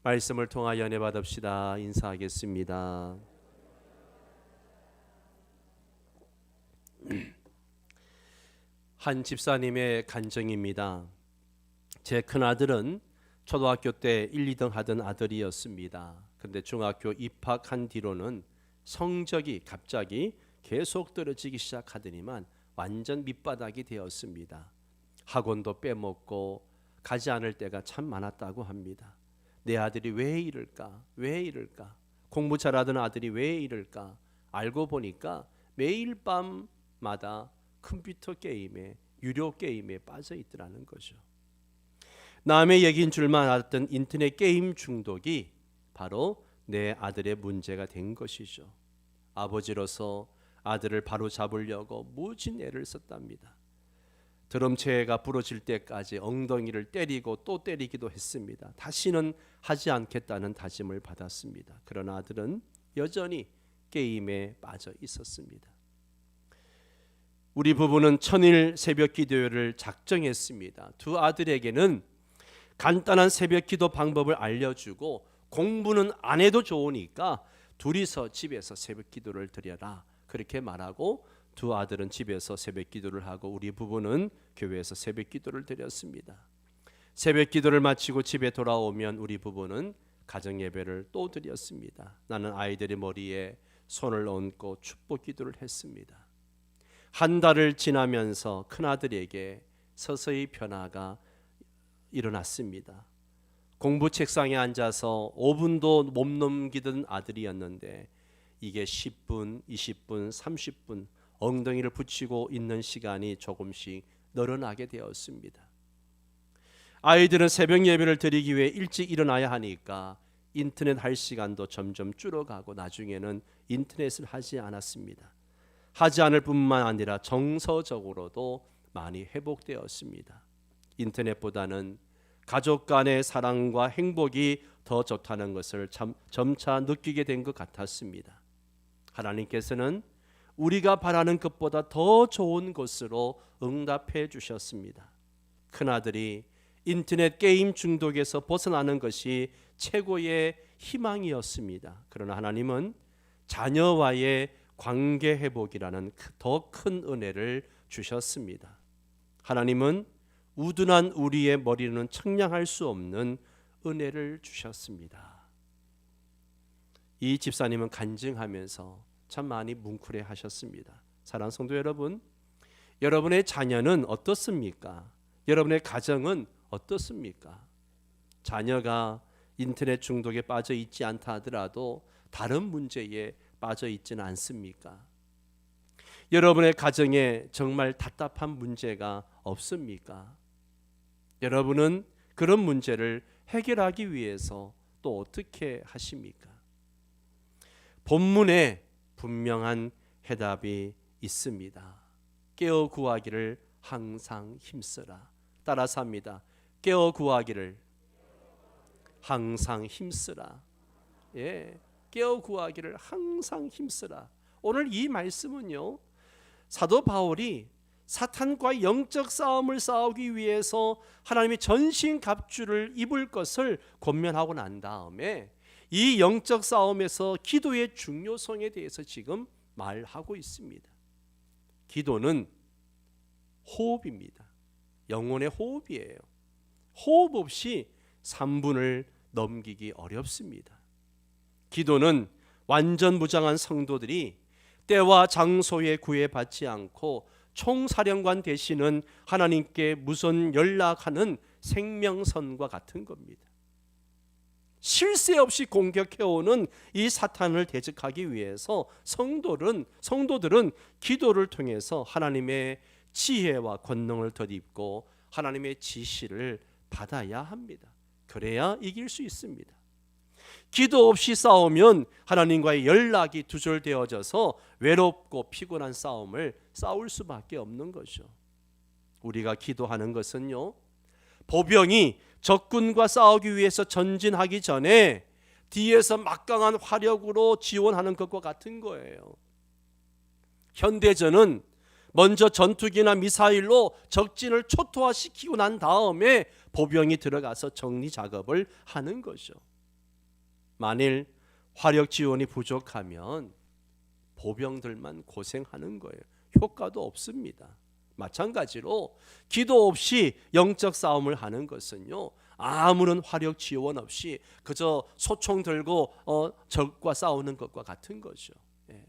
말씀을 통하여 은혜 받읍시다. 인사하겠습니다. 한 집사님의 간증입니다. 제 큰아들은 초등학교 때 1, 2등 하던 아들이었습니다. 근데 중학교 입학한 뒤로는 성적이 갑자기 계속 떨어지기 시작하더니만 완전 밑바닥이 되었습니다. 학원도 빼먹고 가지 않을 때가 참 많았다고 합니다. 내 아들이 왜 이럴까? 왜 이럴까? 공부 잘하던 아들이 왜 이럴까? 알고 보니까 매일 밤마다 컴퓨터 게임에, 유료 게임에 빠져 있더라는 거죠. 남의 얘기인 줄만 알았던 인터넷 게임 중독이 바로 내 아들의 문제가 된 것이죠. 아버지로서 아들을 바로 잡으려고 무진 애를 썼답니다. 드럼체가 부러질 때까지 엉덩이를 때리고 또 때리기도 했습니다. 다시는 하지 않겠다는 다짐을 받았습니다. 그러나 아들은 여전히 게임에 빠져 있었습니다. 우리 부부는 천일 새벽 기도회를 작정했습니다. 두 아들에게는 간단한 새벽 기도 방법을 알려주고 공부는 안 해도 좋으니까 둘이서 집에서 새벽 기도를 드려라, 그렇게 말하고 두 아들은 집에서 새벽 기도를 하고 우리 부부는 교회에서 새벽 기도를 드렸습니다. 새벽 기도를 마치고 집에 돌아오면 우리 부부는 가정 예배를 또 드렸습니다. 나는 아이들의 머리에 손을 얹고 축복 기도를 했습니다. 한 달을 지나면서 큰아들에게 서서히 변화가 일어났습니다. 공부 책상에 앉아서 5분도 못 넘기던 아들이었는데 이게 10분, 20분, 30분 엉덩이를 붙이고 있는 시간이 조금씩 늘어나게 되었습니다. 아이들은 새벽 예배를 드리기 위해 일찍 일어나야 하니까 인터넷 할 시간도 점점 줄어가고 나중에는 인터넷을 하지 않았습니다. 하지 않을 뿐만 아니라 정서적으로도 많이 회복되었습니다. 인터넷보다는 가족 간의 사랑과 행복이 더 좋다는 것을 점차 느끼게 된 것 같았습니다. 하나님께서는 우리가 바라는 것보다 더 좋은 것으로 응답해 주셨습니다. 큰아들이 인터넷 게임 중독에서 벗어나는 것이 최고의 희망이었습니다. 그러나 하나님은 자녀와의 관계 회복이라는 더 큰 은혜를 주셨습니다. 하나님은 우둔한 우리의 머리는 청량할 수 없는 은혜를 주셨습니다. 이 집사님은 간증하면서 참 많이 뭉클해 하셨습니다. 사랑하는 성도 여러분, 여러분의 자녀는 어떻습니까? 여러분의 가정은 어떻습니까? 자녀가 인터넷 중독에 빠져 있지 않다 하더라도 다른 문제에 빠져 있지는 않습니까? 여러분의 가정에 정말 답답한 문제가 없습니까? 여러분은 그런 문제를 해결하기 위해서 또 어떻게 하십니까? 본문에 분명한 해답이 있습니다. 깨어 구하기를 항상 힘쓰라. 따라서 합니다. 깨어 구하기를 항상 힘쓰라. 예, 깨어 구하기를 항상 힘쓰라. 오늘 이 말씀은요, 사도 바울이 사탄과 영적 싸움을 싸우기 위해서 하나님의 전신갑주를 입을 것을 권면하고 난 다음에 이 영적 싸움에서 기도의 중요성에 대해서 지금 말하고 있습니다. 기도는 호흡입니다. 영혼의 호흡이에요. 호흡 없이 3분을 넘기기 어렵습니다. 기도는 완전 무장한 성도들이 때와 장소에 구애받지 않고 총사령관 되시는 하나님께 무선 연락하는 생명선과 같은 겁니다. 쉴 새 없이 공격해오는 이 사탄을 대적하기 위해서 성도들은 기도를 통해서 하나님의 지혜와 권능을 덧입고 하나님의 지시를 받아야 합니다. 그래야 이길 수 있습니다. 기도 없이 싸우면 하나님과의 연락이 두절되어져서 외롭고 피곤한 싸움을 싸울 수밖에 없는 거죠. 우리가 기도하는 것은요, 보병이 적군과 싸우기 위해서 전진하기 전에 뒤에서 막강한 화력으로 지원하는 것과 같은 거예요. 현대전은 먼저 전투기나 미사일로 적진을 초토화시키고 난 다음에 보병이 들어가서 정리 작업을 하는 거죠. 만일 화력 지원이 부족하면 보병들만 고생하는 거예요. 효과도 없습니다. 마찬가지로 기도 없이 영적 싸움을 하는 것은요, 아무런 화력 지원 없이 그저 소총 들고 적과 싸우는 것과 같은 거죠. 예.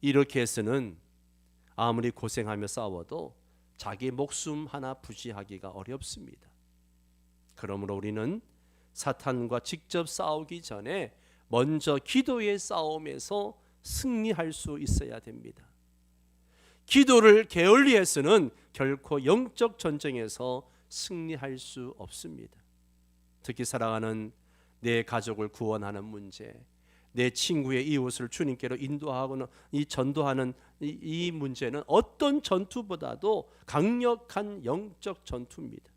이렇게 해서는 아무리 고생하며 싸워도 자기 목숨 하나 부지하기가 어렵습니다. 그러므로 우리는 사탄과 직접 싸우기 전에 먼저 기도의 싸움에서 승리할 수 있어야 됩니다. 기도를 게을리해서는 결코 영적 전쟁에서 승리할 수 없습니다. 특히 사랑하는 내 가족을 구원하는 문제, 내 친구의 이웃을 주님께로 인도하거나 전도하는 이 문제는 어떤 전투보다도 강력한 영적 전투입니다.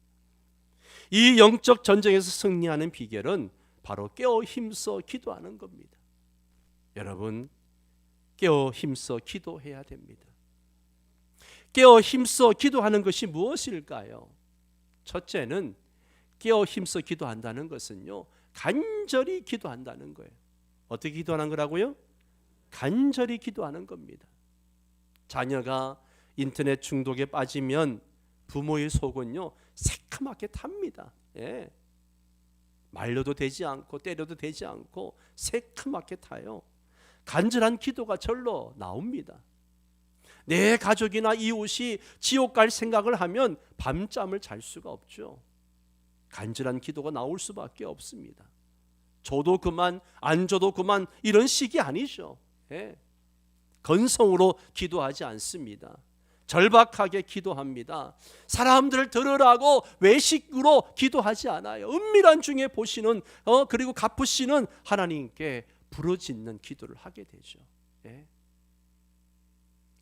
이 영적 전쟁에서 승리하는 비결은 바로 깨어 힘써 기도하는 겁니다. 여러분, 깨어 힘써 기도해야 됩니다. 깨어 힘써 기도하는 것이 무엇일까요? 첫째는 깨어 힘써 기도한다는 것은요, 간절히 기도한다는 거예요. 어떻게 기도하는 거라고요? 간절히 기도하는 겁니다. 자녀가 인터넷 중독에 빠지면 부모의 속은요, 새카맣게 탑니다. 예. 말려도 되지 않고 때려도 되지 않고 새카맣게 타요. 간절한 기도가 절로 나옵니다. 내 가족이나 이웃이 지옥 갈 생각을 하면 밤잠을 잘 수가 없죠. 간절한 기도가 나올 수밖에 없습니다. 줘도 그만, 안 줘도 그만, 이런 식이 아니죠. 예. 건성으로 기도하지 않습니다. 절박하게 기도합니다. 사람들을 들으라고 외식으로 기도하지 않아요. 은밀한 중에 보시는 그리고 갚으시는 하나님께 부르짖는 기도를 하게 되죠. 예.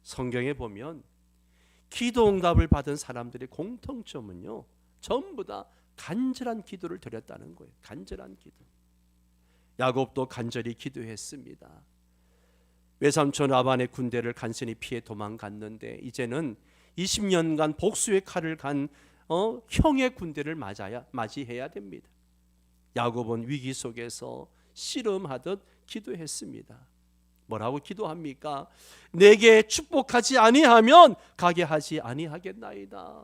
성경에 보면 기도 응답을 받은 사람들의 공통점은요, 전부 다 간절한 기도를 드렸다는 거예요. 간절한 기도. 야곱도 간절히 기도했습니다. 외삼촌 라반의 군대를 간신히 피해 도망갔는데 이제는 20년간 복수의 칼을 간 형의 군대를 맞이해야 됩니다. 야곱은 위기 속에서 씨름하듯 기도했습니다. 뭐라고 기도합니까? 내게 축복하지 아니하면 가게 하지 아니하겠나이다.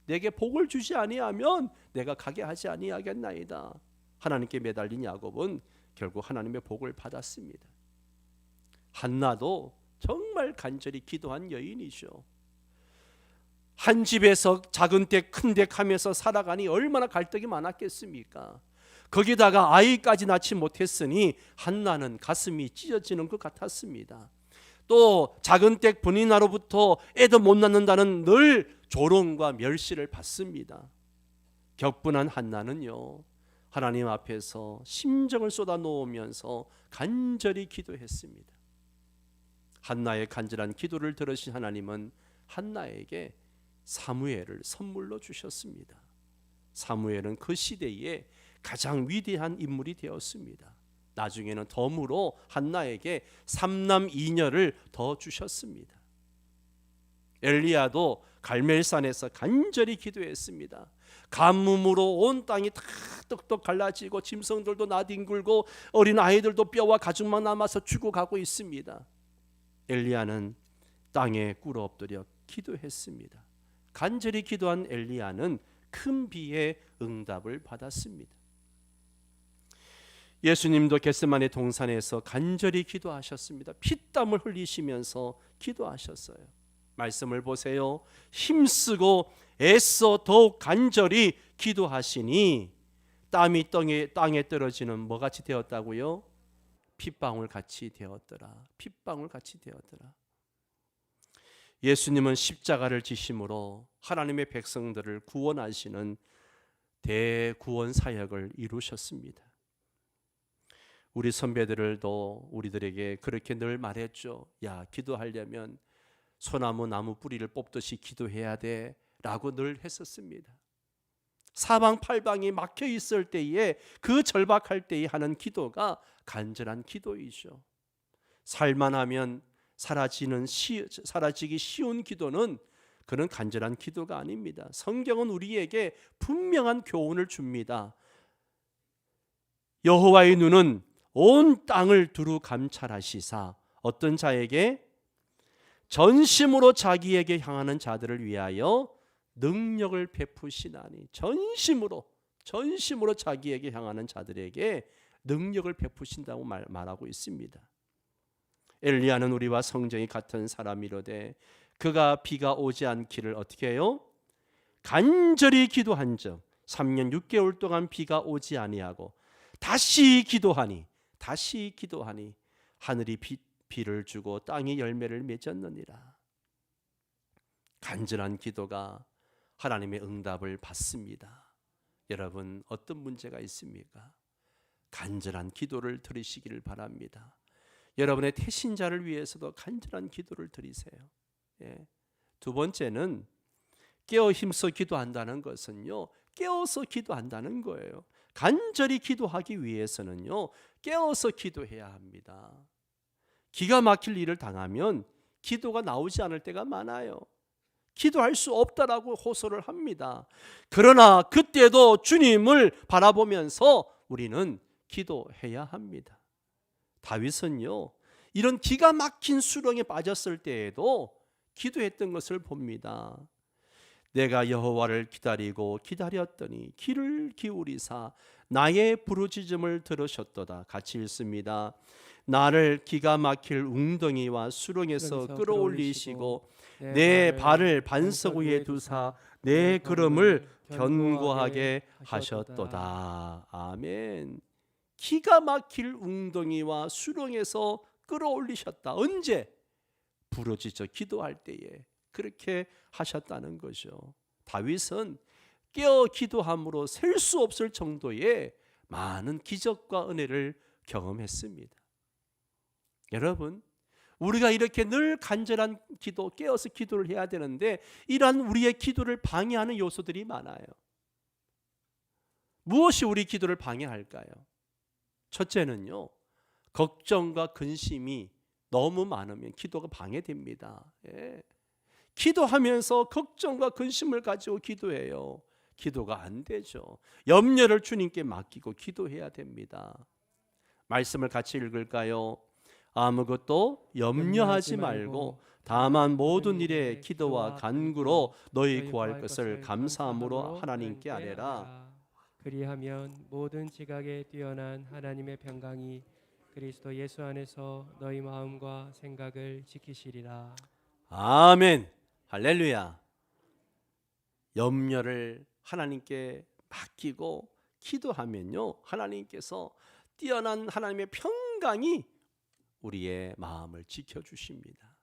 내게 복을 주지 아니하면 내가 가게 하지 아니하겠나이다. 하나님께 매달린 야곱은 결국 하나님의 복을 받았습니다. 한나도 정말 간절히 기도한 여인이죠. 한 집에서 작은 댁 큰 댁 하면서 살아가니 얼마나 갈등이 많았겠습니까? 거기다가 아이까지 낳지 못했으니 한나는 가슴이 찢어지는 것 같았습니다. 또 작은 댁 본인나로부터 애도 못 낳는다는 늘 조롱과 멸시를 받습니다. 격분한 한나는요, 하나님 앞에서 심정을 쏟아놓으면서 간절히 기도했습니다. 한나의 간절한 기도를 들으신 하나님은 한나에게 사무엘을 선물로 주셨습니다. 사무엘은 그 시대에 가장 위대한 인물이 되었습니다. 나중에는 덤으로 한나에게 3남 2녀를 더 주셨습니다. 엘리야도 갈멜산에서 간절히 기도했습니다. 가뭄으로 온 땅이 다 떡떡 갈라지고 짐승들도 나뒹굴고 어린 아이들도 뼈와 가죽만 남아서 죽어가고 있습니다. 엘리야는 땅에 꿇어 엎드려 기도했습니다. 간절히 기도한 엘리야는 큰 비의 응답을 받았습니다. 예수님도 겟세마네 동산에서 간절히 기도하셨습니다. 피땀을 흘리시면서 기도하셨어요. 말씀을 보세요. 힘쓰고 애써 더욱 간절히 기도하시니 땀이 땅에 떨어지는 뭐같이 되었다고요? 핏방울 같이 되었더라. 핏방울 같이 되었더라. 예수님은 십자가를 지심으로 하나님의 백성들을 구원하시는 대구원 사역을 이루셨습니다. 우리 선배들도 우리들에게 그렇게 늘 말했죠. 야, 기도하려면 소나무 나무 뿌리를 뽑듯이 기도해야 돼 라고 늘 했었습니다. 사방팔방이 막혀 있을 때에 그 절박할 때에 하는 기도가 간절한 기도이죠. 살만하면 사라지기 쉬운 기도는 그런 간절한 기도가 아닙니다. 성경은 우리에게 분명한 교훈을 줍니다. 여호와의 눈은 온 땅을 두루 감찰하시사 어떤 자에게? 전심으로 자기에게 향하는 자들을 위하여 능력을 베푸시나니. 전심으로 자기에게 향하는 자들에게 능력을 베푸신다고 말하고 있습니다. 엘리야는 우리와 성정이 같은 사람이로되 그가 비가 오지 않기를 어떻게 해요? 간절히 기도한즉 3년 6개월 동안 비가 오지 아니하고 다시 기도하니 하늘이 비를 주고 땅이 열매를 맺었느니라. 간절한 기도가 하나님의 응답을 받습니다. 여러분, 어떤 문제가 있습니까? 간절한 기도를 드리시기를 바랍니다. 여러분의 태신자를 위해서도 간절한 기도를 드리세요. 두 번째는 깨어 힘써 기도한다는 것은요, 깨어서 기도한다는 거예요. 간절히 기도하기 위해서는요, 깨어서 기도해야 합니다. 기가 막힐 일을 당하면 기도가 나오지 않을 때가 많아요. 기도할 수 없다라고 호소를 합니다. 그러나 그때도 주님을 바라보면서 우리는 기도해야 합니다. 다윗은요, 이런 기가 막힌 수렁에 빠졌을 때에도 기도했던 것을 봅니다. 내가 여호와를 기다리고 기다렸더니 귀를 기울이사 나의 부르짖음을 들으셨도다. 같이 읽습니다. 나를 기가 막힐 웅덩이와 수렁에서 끌어올리시고 내 발을 반석 위에 두사 내 걸음을 견고하게 하셨도다. 아멘. 기가 막힐 웅덩이와 수렁에서 끌어올리셨다. 언제? 부르짖어 기도할 때에 그렇게 하셨다는 거죠. 다윗은 깨어 기도함으로 셀 수 없을 정도의 많은 기적과 은혜를 경험했습니다. 여러분, 우리가 이렇게 늘 간절한 기도, 깨어서 기도를 해야 되는데 이러한 우리의 기도를 방해하는 요소들이 많아요. 무엇이 우리 기도를 방해할까요? 첫째는요, 걱정과 근심이 너무 많으면 기도가 방해됩니다. 기도하면서 걱정과 근심을 가지고 기도해요. 기도가 안 되죠. 염려를 주님께 맡기고 기도해야 됩니다. 말씀을 같이 읽을까요? 아무것도 염려하지 말고 다만 모든 일에 기도와 간구로 너희 구할 것을 감사함으로 하나님께 아뢰라. 그리하면 모든 지각에 뛰어난 하나님의 평강이 그리스도 예수 안에서 너희 마음과 생각을 지키시리라. 아멘. 할렐루야. 염려를 하나님께 맡기고 기도하면요, 하나님께서 뛰어난 하나님의 평강이 우리의 마음을 지켜주십니다.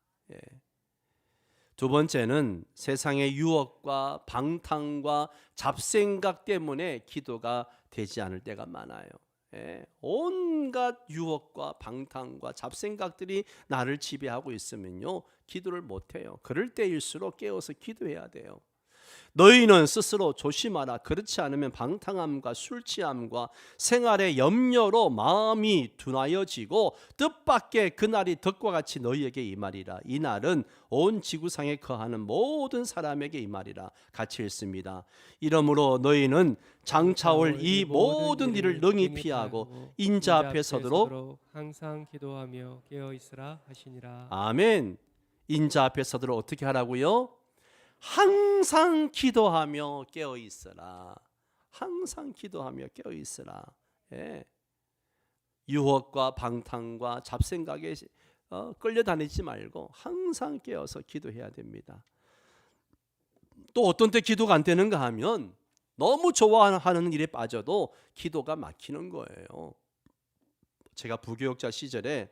두 번째는 세상의 유혹과 방탕과 잡생각 때문에 기도가 되지 않을 때가 많아요. 온갖 유혹과 방탕과 잡생각들이 나를 지배하고 있으면요, 기도를 못해요. 그럴 때일수록 깨어서 기도해야 돼요. 너희는 스스로 조심하라. 그렇지 않으면 방탕함과 술취함과 생활의 염려로 마음이 둔하여지고 뜻밖의 그날이 덕과 같이 너희에게 임하리라. 이 날은 온 지구상에 거하는 모든 사람에게 임하리라. 같이 읽습니다. 이러므로 너희는 장차올 이 모든 일을 능히 피하고 인자 앞에 서도록 항상 기도하며 깨어 있으라 하시니라. 아멘. 인자 앞에 서도록 어떻게 하라고요? 항상 기도하며 깨어 있으라. 항상 기도하며 깨어 있으라. 유혹과 방탕과 잡생각에 끌려다니지 말고 항상 깨어서 기도해야 됩니다. 또 어떤 때 기도가 안 되는가 하면 너무 좋아하는 일에 빠져도 기도가 막히는 거예요. 제가 부교육자 시절에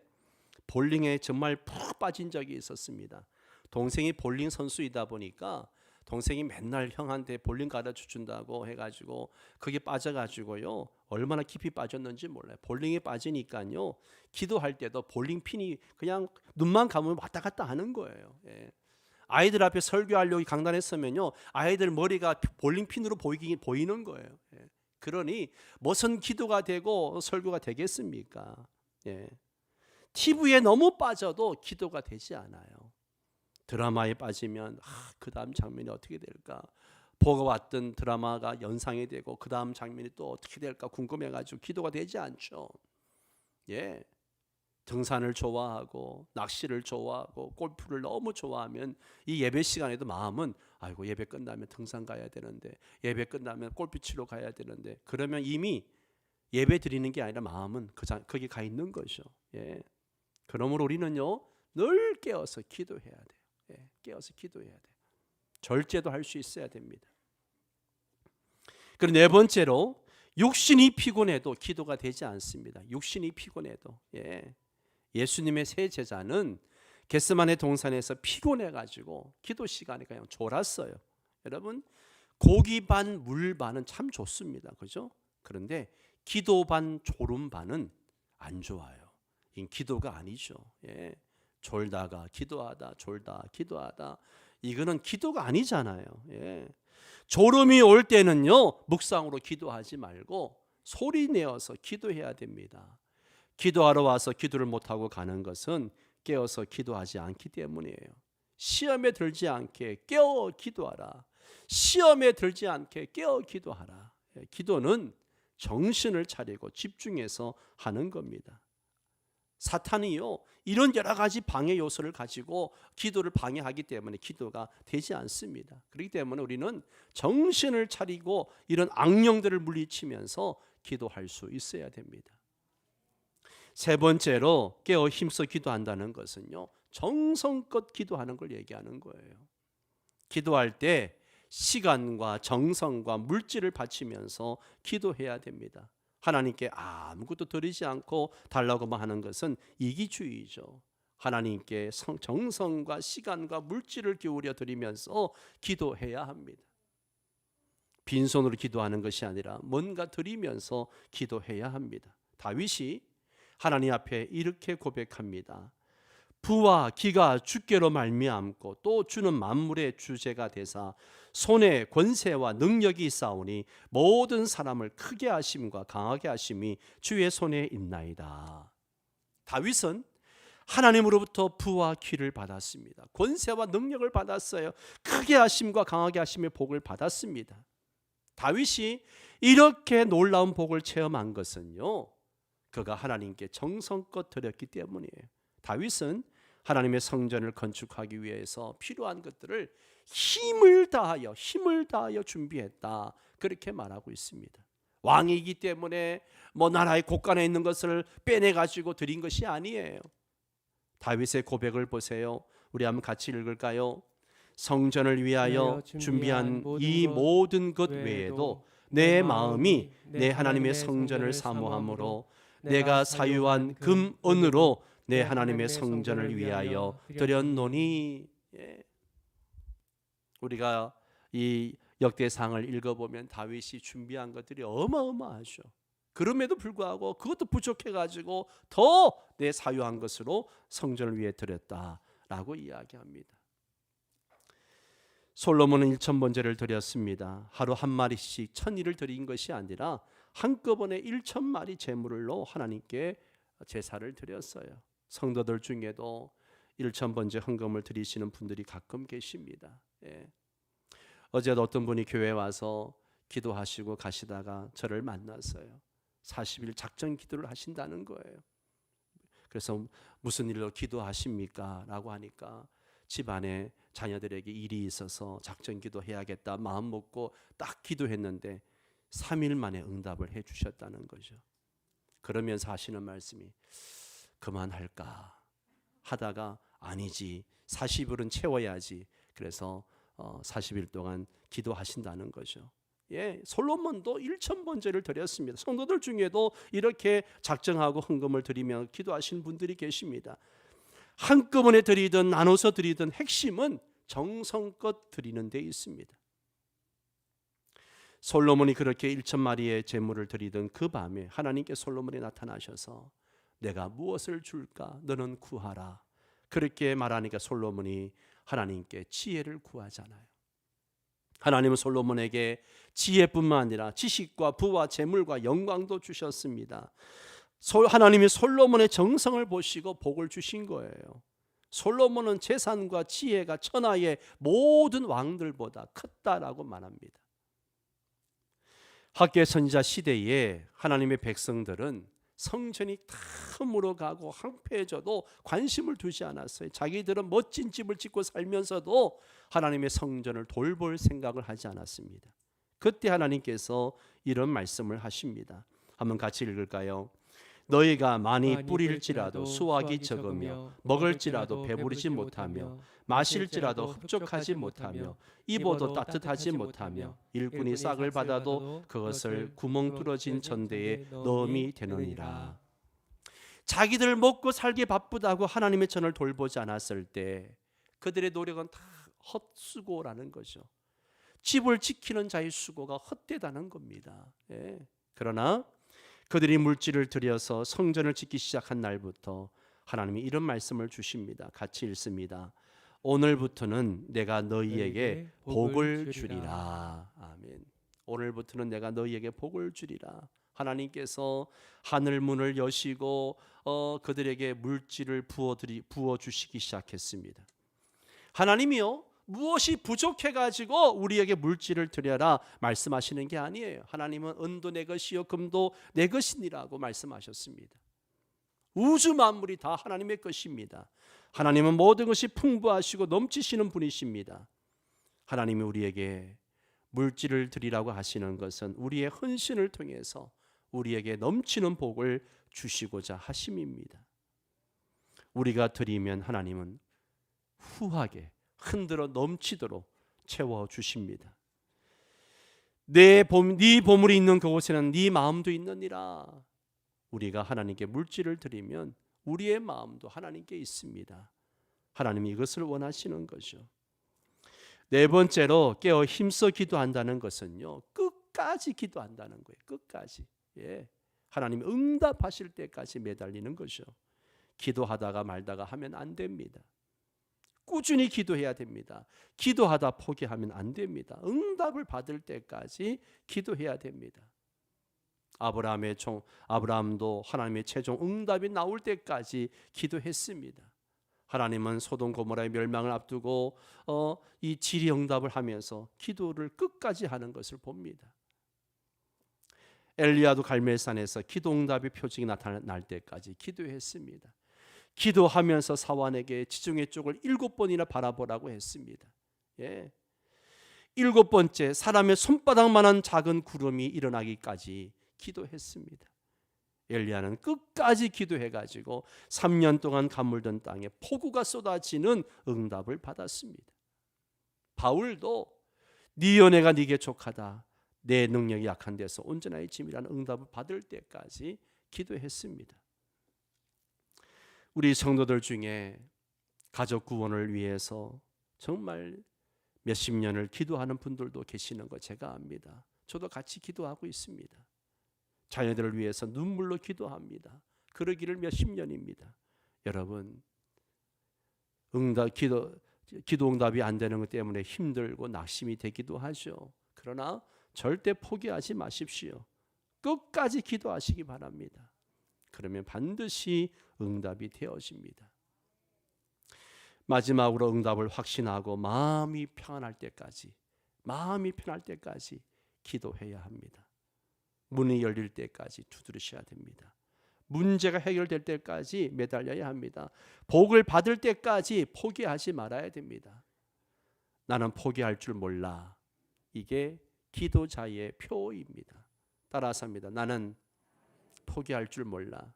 볼링에 정말 푹 빠진 적이 있었습니다. 동생이 볼링 선수이다 보니까 동생이 맨날 형한테 볼링 가르쳐 준다고 해가지고 그게 빠져가지고요, 얼마나 깊이 빠졌는지 몰라요. 볼링에 빠지니까요, 기도할 때도 볼링 핀이 그냥 눈만 감으면 왔다 갔다 하는 거예요. 아이들 앞에 설교하려고 강단에 서면요, 아이들 머리가 볼링 핀으로 보이는 거예요. 그러니 무슨 기도가 되고 설교가 되겠습니까? TV에 너무 빠져도 기도가 되지 않아요. 드라마에 빠지면 그 다음 장면이 어떻게 될까? 보고 왔던 드라마가 연상이 되고 그 다음 장면이 또 어떻게 될까 궁금해가지고 기도가 되지 않죠. 예, 등산을 좋아하고 낚시를 좋아하고 골프를 너무 좋아하면 이 예배 시간에도 마음은 아이고 예배 끝나면 등산 가야 되는데 예배 끝나면 골프 치러 가야 되는데 그러면 이미 예배 드리는 게 아니라 마음은 거기 가 있는 거죠. 예, 그러므로 우리는요 늘 깨어서 기도해야 돼요. 예, 깨어서 기도해야 돼요. 절제도 할 수 있어야 됩니다. 그리고 네 번째로 육신이 피곤해도 기도가 되지 않습니다. 육신이 피곤해도 예수님의 세 제자는 겟세마네 동산에서 피곤해 가지고 기도 시간에 그냥 졸았어요. 여러분 고기 반 물 반은 참 좋습니다. 그죠? 그런데 기도 반 졸음 반은 안 좋아요. 이 기도가 아니죠. 졸다가 기도하다 졸다 기도하다 이거는 기도가 아니잖아요. 졸음이 올 때는요 묵상으로 기도하지 말고 소리 내어서 기도해야 됩니다. 기도하러 와서 기도를 못하고 가는 것은 깨어서 기도하지 않기 때문이에요. 시험에 들지 않게 깨어 기도하라. 시험에 들지 않게 깨어 기도하라. 기도는 정신을 차리고 집중해서 하는 겁니다. 사탄이요 이런 여러 가지 방해 요소를 가지고 기도를 방해하기 때문에 기도가 되지 않습니다. 그렇기 때문에 우리는 정신을 차리고 이런 악령들을 물리치면서 기도할 수 있어야 됩니다. 세 번째로 깨어 힘써 기도한다는 것은요 정성껏 기도하는 걸 얘기하는 거예요. 기도할 때 시간과 정성과 물질을 바치면서 기도해야 됩니다. 하나님께 아무것도 드리지 않고 달라고만 하는 것은 이기주의죠. 하나님께 정성과 시간과 물질을 기울여 드리면서 기도해야 합니다. 빈손으로 기도하는 것이 아니라 뭔가 드리면서 기도해야 합니다. 다윗이 하나님 앞에 이렇게 고백합니다. 부와 기가 주께로 말미암고 또 주는 만물의 주제가 되사 손에 권세와 능력이 있사오니 모든 사람을 크게 하심과 강하게 하심이 주의 손에 있나이다. 다윗은 하나님으로부터 부와 기를 받았습니다. 권세와 능력을 받았어요. 크게 하심과 강하게 하심의 복을 받았습니다. 다윗이 이렇게 놀라운 복을 체험한 것은요 그가 하나님께 정성껏 드렸기 때문이에요. 다윗은 하나님의 성전을 건축하기 위해서 필요한 것들을 힘을 다하여 준비했다. 그렇게 말하고 있습니다. 왕이기 때문에 나라의 곳간에 있는 것을 빼내 가지고 드린 것이 아니에요. 다윗의 고백을 보세요. 우리 한번 같이 읽을까요? 성전을 위하여 준비한 이 모든 것 외에도 내 마음이 내 하나님의 성전을 사모함으로 내가 사유한 금 은으로 내 하나님의 성전을 위하여 드렸노니. 우리가 이 역대상을 읽어보면 다윗이 준비한 것들이 어마어마하죠. 그럼에도 불구하고 그것도 부족해가지고 더 내 사유한 것으로 성전을 위해 드렸다라고 이야기합니다. 솔로몬은 1000번제를 드렸습니다. 하루 한 마리씩 1000일을 드린 것이 아니라 한꺼번에 1000마리 제물로 하나님께 제사를 드렸어요. 성도들 중에도 1000번제 헌금을 드리시는 분들이 가끔 계십니다. 어제도 어떤 분이 교회에 와서 기도하시고 가시다가 저를 만났어요. 40일 작전 기도를 하신다는 거예요. 그래서 무슨 일로 기도하십니까? 라고 하니까 집안에 자녀들에게 일이 있어서 작전 기도해야겠다 마음 먹고 딱 기도했는데 3일 만에 응답을 해 주셨다는 거죠. 그러면서 하시는 말씀이 그만할까 하다가 아니지 40일은 채워야지. 그래서 40일 동안 기도하신다는 거죠. 솔로몬도 1000번제를 드렸습니다. 성도들 중에도 이렇게 작정하고 헌금을 드리며 기도하시는 분들이 계십니다. 한꺼번에 드리든 나눠서 드리든 핵심은 정성껏 드리는 데 있습니다. 솔로몬이 그렇게 1000마리의 제물을 드리던 그 밤에 하나님께 솔로몬에 나타나셔서 내가 무엇을 줄까? 너는 구하라. 그렇게 말하니까 솔로몬이 하나님께 지혜를 구하잖아요. 하나님은 솔로몬에게 지혜뿐만 아니라 지식과 부와 재물과 영광도 주셨습니다. 하나님이 솔로몬의 정성을 보시고 복을 주신 거예요. 솔로몬은 재산과 지혜가 천하의 모든 왕들보다 컸다라고 말합니다. 학계 선지자 시대에 하나님의 백성들은 성전이 다 물어가고 황폐해져도 관심을 두지 않았어요. 자기들은 멋진 집을 짓고 살면서도 하나님의 성전을 돌볼 생각을 하지 않았습니다. 그때 하나님께서 이런 말씀을 하십니다. 한번 같이 읽을까요? 너희가 많이 뿌릴지라도 수확이 적으며 먹을지라도 배부르지 못하며 마실지라도 흡족하지 못하며 입어도 따뜻하지 못하며 일꾼이 싹을 받아도 그것을 구멍 뚫어진 전대에 넣음이 되느니라. 자기들 먹고 살기 바쁘다고 하나님의 전을 돌보지 않았을 때 그들의 노력은 다 헛수고라는 거죠. 집을 지키는 자의 수고가 헛되다는 겁니다. 예. 그러나 그들이 물질을 들여서 성전을 짓기 시작한 날부터 하나님이 이런 말씀을 주십니다. 같이 읽습니다. 오늘부터는 내가 너희에게 복을 주리라. 아멘. 오늘부터는 내가 너희에게 복을 주리라. 하나님께서 하늘 문을 여시고 그들에게 물질을 부어 주시기 시작했습니다. 하나님이요, 무엇이 부족해가지고 우리에게 물질을 드려라 말씀하시는 게 아니에요. 하나님은 은도 내 것이요 금도 내 것이니라고 말씀하셨습니다. 우주 만물이 다 하나님의 것입니다. 하나님은 모든 것이 풍부하시고 넘치시는 분이십니다. 하나님이 우리에게 물질을 드리라고 하시는 것은 우리의 헌신을 통해서 우리에게 넘치는 복을 주시고자 하심입니다. 우리가 드리면 하나님은 후하게 흔들어 넘치도록 채워주십니다. 네 보물이 있는 그곳에는 네 마음도 있느니라. 우리가 하나님께 물질을 드리면 우리의 마음도 하나님께 있습니다. 하나님이 이것을 원하시는 거죠. 네 번째로 깨어 힘써 기도한다는 것은요, 끝까지 기도한다는 거예요. 끝까지. 예. 하나님이 응답하실 때까지 매달리는 거죠. 기도하다가 말다가 하면 안 됩니다. 꾸준히 기도해야 됩니다. 기도하다 포기하면 안 됩니다. 응답을 받을 때까지 기도해야 됩니다. 아브라함도 하나님의 최종 응답이 나올 때까지 기도했습니다. 하나님은 소돔 고모라의 멸망을 앞두고 이 질의응답을 하면서 기도를 끝까지 하는 것을 봅니다. 엘리야도 갈멜산에서 기도응답의 표징이 나타날 때까지 기도했습니다. 기도하면서 사환에게 지중해 쪽을 7번이나 바라보라고 했습니다. 예. 7번째, 사람의 손바닥만한 작은 구름이 일어나기까지 기도했습니다. 엘리야는 끝까지 기도해가지고 3년 동안 가물던 땅에 폭우가 쏟아지는 응답을 받았습니다. 바울도 네 연애가 네게 족하다, 내 능력이 약한 데서 온전하의 짐이라는 응답을 받을 때까지 기도했습니다. 우리 성도들 중에 가족 구원을 위해서 정말 몇십 년을 기도하는 분들도 계시는 거 제가 압니다. 저도 같이 기도하고 있습니다. 자녀들을 위해서 눈물로 기도합니다. 그러기를 몇십 년입니다. 여러분, 기도 응답이 안 되는 것 때문에 힘들고 낙심이 되기도 하죠. 그러나 절대 포기하지 마십시오. 끝까지 기도하시기 바랍니다. 그러면 반드시 응답이 되어집니다. 마지막으로 응답을 확신하고 마음이 편할 때까지 기도해야 합니다. 문이 열릴 때까지 두드리셔야 됩니다. 문제가 해결될 때까지 매달려야 합니다. 복을 받을 때까지 포기하지 말아야 됩니다. 나는 포기할 줄 몰라. 이게 기도자의 표입니다. 따라서 합니다. 나는 포기할 줄 몰라.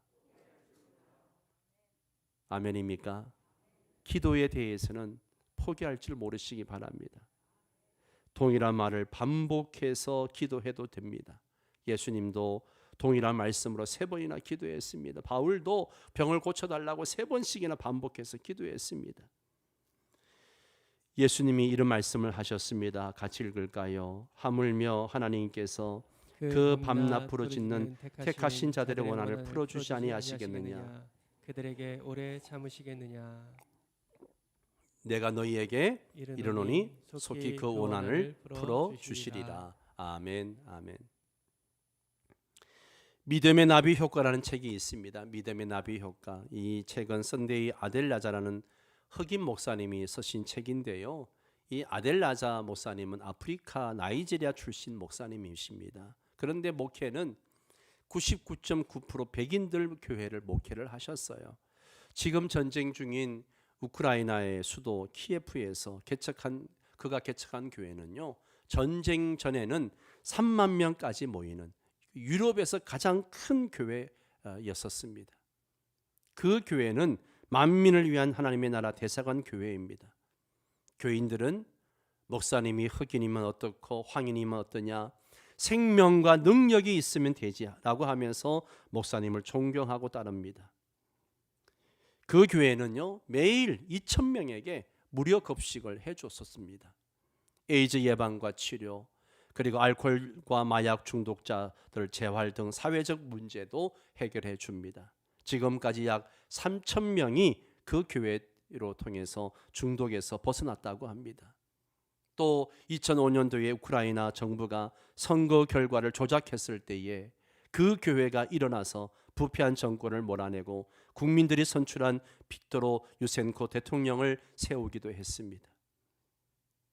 아멘입니까? 기도에 대해서는 포기할 줄 모르시기 바랍니다. 동일한 말을 반복해서 기도해도 됩니다. 예수님도 동일한 말씀으로 3번이나 기도했습니다. 바울도 병을 고쳐달라고 3번씩이나 반복해서 기도했습니다. 예수님이 이런 말씀을 하셨습니다. 같이 읽을까요? 하물며 하나님께서 그 밤낮 부르짖는 택하신 자들의 원한을 풀어주지 아니하시겠느냐? 그들에게 오래 참으시겠느냐? 내가 너희에게 이르노니 속히 그 원한을 풀어주시리라. 아멘, 아멘. 믿음의 나비 효과라는 책이 있습니다. 믿음의 나비 효과. 이 책은 선대의 아델 야자라는 흑인 목사님이 쓰신 책인데요. 이 아델라자 목사님은 아프리카 나이지리아 출신 목사님이십니다. 그런데 목회는 99.9% 백인들 교회를 목회를 하셨어요. 지금 전쟁 중인 우크라이나의 수도 키예프에서 그가 개척한 교회는요, 전쟁 전에는 3만 명까지 모이는 유럽에서 가장 큰 교회였었습니다. 그 교회는 만민을 위한 하나님의 나라 대사관 교회입니다. 교인들은 목사님이 흑인이면 어떻고 황인이면 어떠냐, 생명과 능력이 있으면 되지라고 하면서 목사님을 존경하고 따릅니다. 그 교회는요, 매일 2,000명에게 무료 급식을 해줬었습니다. 에이즈 예방과 치료, 그리고 알코올과 마약 중독자들 재활 등 사회적 문제도 해결해 줍니다. 지금까지 약 3,000명이 그 교회로 통해서 중독에서 벗어났다고 합니다. 또 2005년도에 우크라이나 정부가 선거 결과를 조작했을 때에 그 교회가 일어나서 부패한 정권을 몰아내고 국민들이 선출한 빅토르 유센코 대통령을 세우기도 했습니다.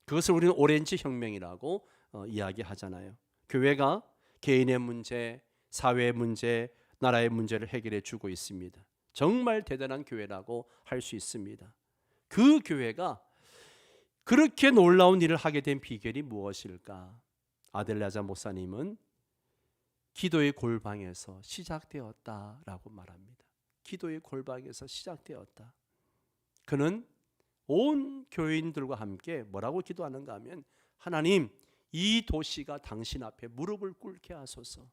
그것을 우리는 오렌지 혁명이라고 이야기하잖아요. 교회가 개인의 문제, 사회의 문제, 나라의 문제를 해결해 주고 있습니다. 정말 대단한 교회라고 할 수 있습니다. 그 교회가 그렇게 놀라운 일을 하게 된 비결이 무엇일까? 아델라자 목사님은 기도의 골방에서 시작되었다라고 말합니다. 기도의 골방에서 시작되었다. 그는 온 교인들과 함께 뭐라고 기도하는가 하면, 하나님, 이 도시가 당신 앞에 무릎을 꿇게 하소서.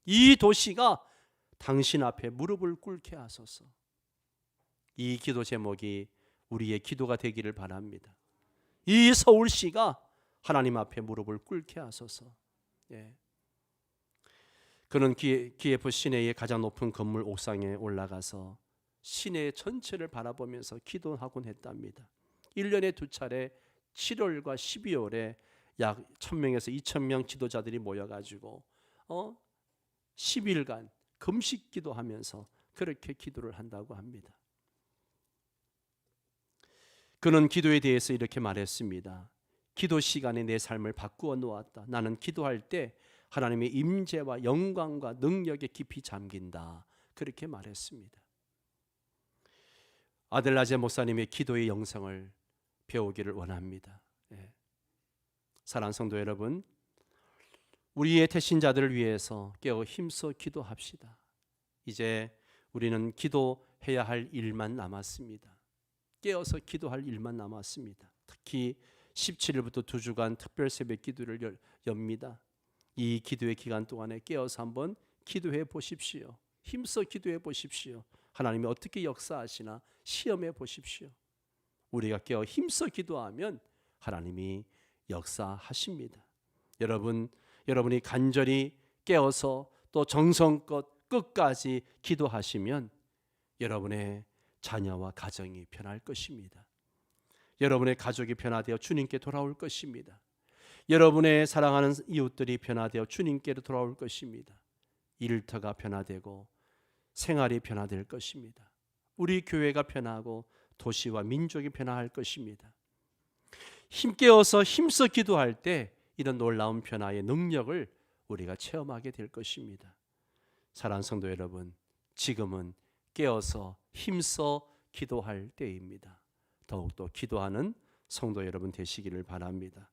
이 도시가 당신 앞에 무릎을 꿇게 하소서. 이 기도 제목이 우리의 기도가 되기를 바랍니다. 이 서울시가 하나님 앞에 무릎을 꿇게 하소서. 예. 그는 키예프 시내의 가장 높은 건물 옥상에 올라가서 시내 전체를 바라보면서 기도하곤 했답니다. 1년에 2차례 7월과 12월에 약 1,000명에서 2,000명 지도자들이 모여가지고 10일간 금식 기도하면서 그렇게 기도를 한다고 합니다. 그는 기도에 대해서 이렇게 말했습니다. 기도 시간에 내 삶을 바꾸어 놓았다. 나는 기도할 때 하나님의 임재와 영광과 능력에 깊이 잠긴다. 그렇게 말했습니다. 아델라제 목사님의 기도의 영성을 배우기를 원합니다. 예. 사랑하는 성도 여러분, 우리의 태신자들을 위해서 깨어 힘써 기도합시다. 이제 우리는 기도해야 할 일만 남았습니다. 깨어서 기도할 일만 남았습니다. 특히 17일부터 2주간 특별 새벽 기도를 엽니다. 이 기도의 기간 동안에 깨어서 한번 기도해 보십시오. 힘써 기도해 보십시오. 하나님이 어떻게 역사하시나 시험해 보십시오. 우리가 깨어 힘써 기도하면 하나님이 역사하십니다. 여러분이 간절히 깨어서 또 정성껏 끝까지 기도하시면 여러분의 자녀와 가정이 변할 것입니다. 여러분의 가족이 변화되어 주님께 돌아올 것입니다. 여러분의 사랑하는 이웃들이 변화되어 주님께로 돌아올 것입니다. 일터가 변화되고 생활이 변화될 것입니다. 우리 교회가 변화하고 도시와 민족이 변화할 것입니다. 힘깨어서 힘써 기도할 때 이런 놀라운 변화의 능력을 우리가 체험하게 될 것입니다. 사랑하는 성도 여러분, 지금은 깨어서 힘써 기도할 때입니다. 더욱더 기도하는 성도 여러분 되시기를 바랍니다.